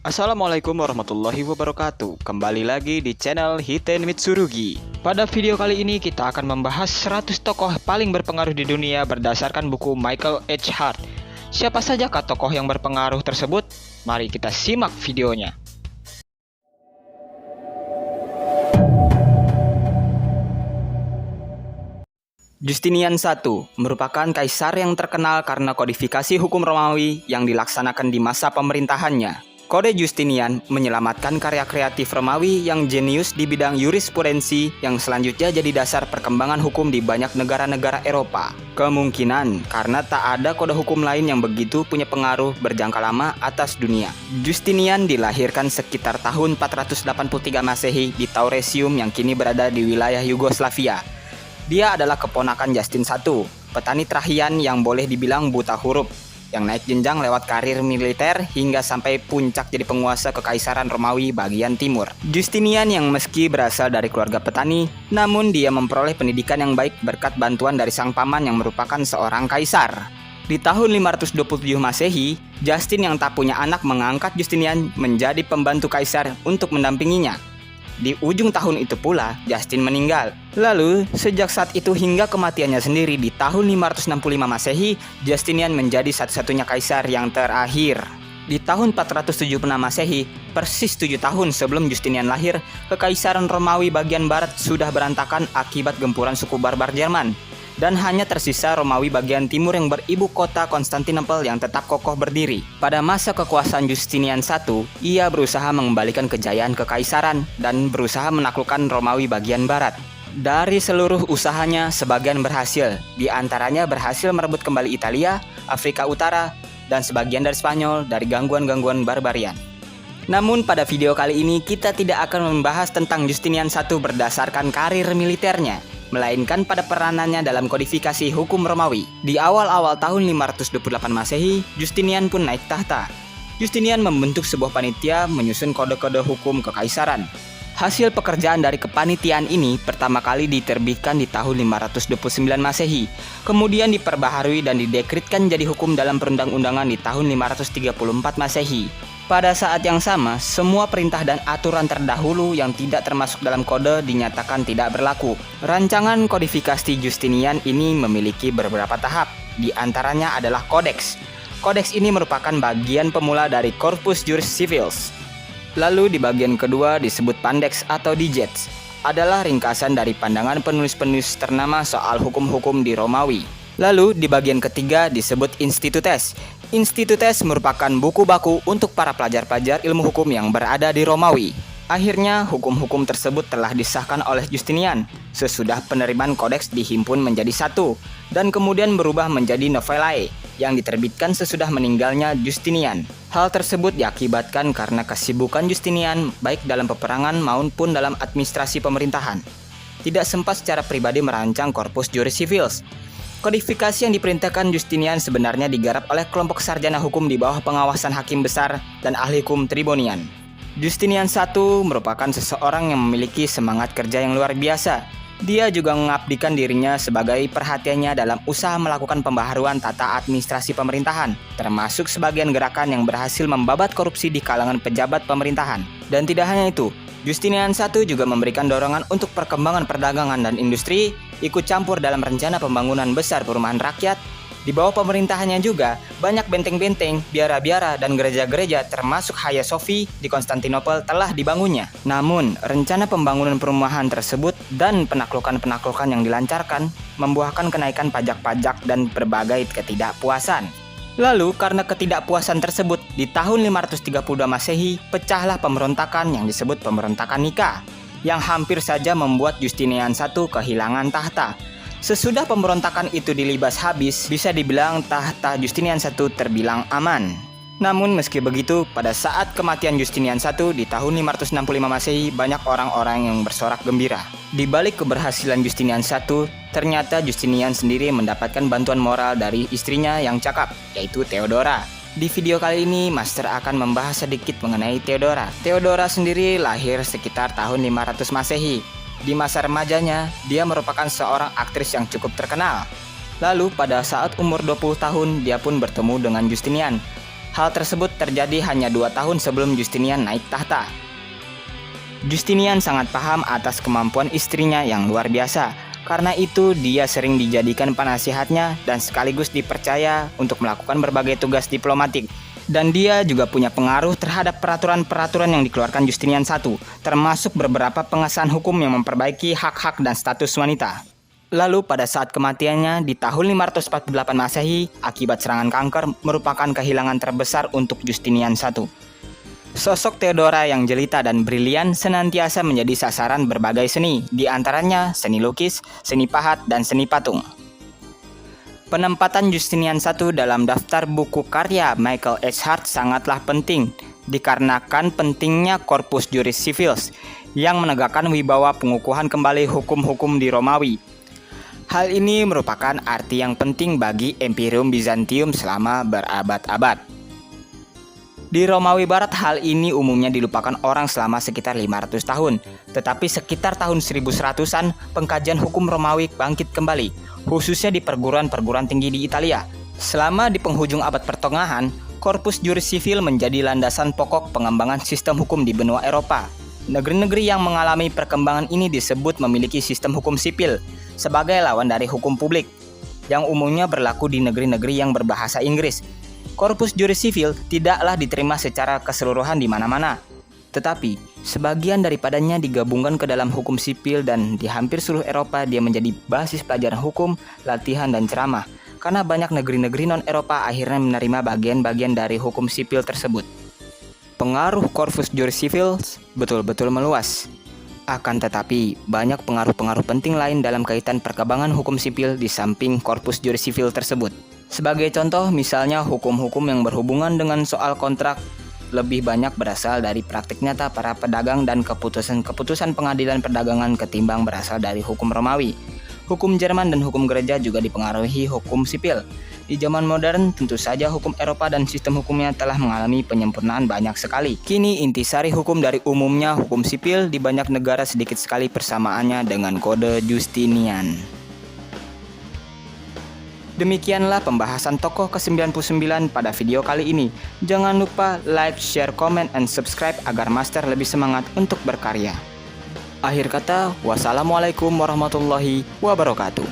Assalamualaikum warahmatullahi wabarakatuh. Kembali lagi di channel Hiten Mitsurugi. Pada video kali ini kita akan membahas 100 tokoh paling berpengaruh di dunia berdasarkan buku Michael H. Hart. Siapa sajakah tokoh yang berpengaruh tersebut? Mari kita simak videonya. Justinian I merupakan kaisar yang terkenal karena kodifikasi hukum Romawi yang dilaksanakan di masa pemerintahannya. Kode Justinian menyelamatkan karya kreatif Romawi yang jenius di bidang jurisprudensi yang selanjutnya jadi dasar perkembangan hukum di banyak negara-negara Eropa. Kemungkinan karena tak ada kode hukum lain yang begitu punya pengaruh berjangka lama atas dunia. Justinian dilahirkan sekitar tahun 483 Masehi di Tauresium yang kini berada di wilayah Yugoslavia. Dia adalah keponakan Justin I, petani Trahian yang boleh dibilang buta huruf, yang naik jenjang lewat karir militer hingga sampai puncak jadi penguasa kekaisaran Romawi bagian timur. Justinian yang meski berasal dari keluarga petani, namun dia memperoleh pendidikan yang baik berkat bantuan dari sang paman yang merupakan seorang kaisar. Di tahun 527 Masehi, Justin yang tak punya anak mengangkat Justinian menjadi pembantu kaisar untuk mendampinginya. Di ujung tahun itu pula, Justin meninggal. Lalu, sejak saat itu hingga kematiannya sendiri di tahun 565 Masehi, Justinian menjadi satu-satunya kaisar yang terakhir. Di tahun 476 Masehi, persis 7 tahun sebelum Justinian lahir, kekaisaran Romawi bagian barat sudah berantakan akibat gempuran suku barbar Jerman. Dan hanya tersisa Romawi bagian timur yang beribu kota Konstantinopel yang tetap kokoh berdiri. Pada masa kekuasaan Justinian I, ia berusaha mengembalikan kejayaan kekaisaran dan berusaha menaklukkan Romawi bagian barat. Dari seluruh usahanya, sebagian berhasil. Di antaranya berhasil merebut kembali Italia, Afrika Utara, dan sebagian dari Spanyol dari gangguan-gangguan barbarian. Namun pada video kali ini kita tidak akan membahas tentang Justinian I berdasarkan karir militernya, melainkan pada peranannya dalam kodifikasi hukum Romawi. Di awal-awal tahun 528 Masehi, Justinian pun naik tahta. Justinian membentuk sebuah panitia menyusun kode-kode hukum kekaisaran. Hasil pekerjaan dari kepanitiaan ini pertama kali diterbitkan di tahun 529 Masehi, kemudian diperbaharui dan didekritkan jadi hukum dalam perundang-undangan di tahun 534 Masehi. Pada saat yang sama, semua perintah dan aturan terdahulu yang tidak termasuk dalam kode dinyatakan tidak berlaku. Rancangan kodifikasi Justinian ini memiliki beberapa tahap, di antaranya adalah kodeks. Kodeks ini merupakan bagian pemula dari Corpus Juris Civilis. Lalu di bagian kedua disebut Pandeks atau Digest, adalah ringkasan dari pandangan penulis-penulis ternama soal hukum-hukum di Romawi. Lalu di bagian ketiga disebut Institutes. Institutes merupakan buku baku untuk para pelajar-pelajar ilmu hukum yang berada di Romawi. Akhirnya hukum-hukum tersebut telah disahkan oleh Justinian. Sesudah penerimaan kodeks dihimpun menjadi satu dan kemudian berubah menjadi Novellae yang diterbitkan sesudah meninggalnya Justinian. Hal tersebut diakibatkan karena kesibukan Justinian baik dalam peperangan maupun dalam administrasi pemerintahan. Tidak sempat secara pribadi merancang Corpus Juris Civilis. Kodifikasi yang diperintahkan Justinian sebenarnya digarap oleh kelompok sarjana hukum di bawah pengawasan hakim besar dan ahli hukum Tribonian. Justinian I merupakan seseorang yang memiliki semangat kerja yang luar biasa. Dia juga mengabdikan dirinya sebagai perhatiannya dalam usaha melakukan pembaharuan tata administrasi pemerintahan, termasuk sebagian gerakan yang berhasil membabat korupsi di kalangan pejabat pemerintahan. Dan tidak hanya itu, Justinian I juga memberikan dorongan untuk perkembangan perdagangan dan industri, ikut campur dalam rencana pembangunan besar perumahan rakyat. Di bawah pemerintahannya juga, banyak benteng-benteng, biara-biara, dan gereja-gereja termasuk Hagia Sophia di Konstantinopel telah dibangunnya. Namun, rencana pembangunan perumahan tersebut dan penaklukan-penaklukan yang dilancarkan membuahkan kenaikan pajak-pajak dan berbagai ketidakpuasan. Lalu, karena ketidakpuasan tersebut, di tahun 532 Masehi, pecahlah pemberontakan yang disebut pemberontakan Nika, yang hampir saja membuat Justinian I kehilangan tahta. Sesudah pemberontakan itu dilibas habis, bisa dibilang tahta Justinian I terbilang aman. Namun meski begitu, pada saat kematian Justinian I di tahun 565 Masehi, banyak orang-orang yang bersorak gembira. Di balik keberhasilan Justinian I, ternyata Justinian sendiri mendapatkan bantuan moral dari istrinya yang cakap, yaitu Theodora. Di video kali ini, Master akan membahas sedikit mengenai Theodora. Theodora sendiri lahir sekitar tahun 500 Masehi. Di masa remajanya, dia merupakan seorang aktris yang cukup terkenal. Lalu pada saat umur 20 tahun, dia pun bertemu dengan Justinian. Hal tersebut terjadi hanya 2 tahun sebelum Justinian naik tahta. Justinian sangat paham atas kemampuan istrinya yang luar biasa. Karena itu dia sering dijadikan penasihatnya dan sekaligus dipercaya untuk melakukan berbagai tugas diplomatik. Dan dia juga punya pengaruh terhadap peraturan-peraturan yang dikeluarkan Justinian I, termasuk beberapa pengesahan hukum yang memperbaiki hak-hak dan status wanita. Lalu pada saat kematiannya di tahun 548 Masehi, akibat serangan kanker merupakan kehilangan terbesar untuk Justinian I. Sosok Theodora yang jelita dan brilian senantiasa menjadi sasaran berbagai seni, di antaranya seni lukis, seni pahat, dan seni patung. Penempatan Justinian I dalam daftar buku karya Michael H. Hart sangatlah penting, dikarenakan pentingnya Corpus Juris Civilis yang menegakkan wibawa pengukuhan kembali hukum-hukum di Romawi. Hal ini merupakan arti yang penting bagi Imperium Bizantium selama berabad-abad. Di Romawi Barat hal ini umumnya dilupakan orang selama sekitar 500 tahun, tetapi sekitar tahun 1100-an pengkajian hukum Romawi bangkit kembali, khususnya di perguruan-perguruan tinggi di Italia. Selama di penghujung abad pertengahan, Corpus Juris Civil menjadi landasan pokok pengembangan sistem hukum di benua Eropa. Negeri-negeri yang mengalami perkembangan ini disebut memiliki sistem hukum sipil sebagai lawan dari hukum publik, yang umumnya berlaku di negeri-negeri yang berbahasa Inggris. Corpus Juris Civil tidaklah diterima secara keseluruhan di mana-mana, tetapi sebagian daripadanya digabungkan ke dalam hukum sipil dan di hampir seluruh Eropa dia menjadi basis pelajaran hukum, latihan, dan ceramah, karena banyak negeri-negeri non-Eropa akhirnya menerima bagian-bagian dari hukum sipil tersebut. Pengaruh Corpus Juris Civil betul-betul meluas. Akan tetapi, banyak pengaruh-pengaruh penting lain dalam kaitan perkembangan hukum sipil di samping Corpus Juris Civil tersebut. Sebagai contoh, misalnya hukum-hukum yang berhubungan dengan soal kontrak lebih banyak berasal dari praktik nyata para pedagang dan keputusan-keputusan pengadilan perdagangan ketimbang berasal dari hukum Romawi. Hukum Jerman dan hukum gereja juga dipengaruhi hukum sipil. Di zaman modern, tentu saja hukum Eropa dan sistem hukumnya telah mengalami penyempurnaan banyak sekali. Kini intisari hukum dari umumnya hukum sipil di banyak negara sedikit sekali persamaannya dengan kode Justinian. Demikianlah pembahasan tokoh ke-99 pada video kali ini. Jangan lupa like, share, comment, and subscribe agar Master lebih semangat untuk berkarya. Akhir kata, wassalamualaikum warahmatullahi wabarakatuh.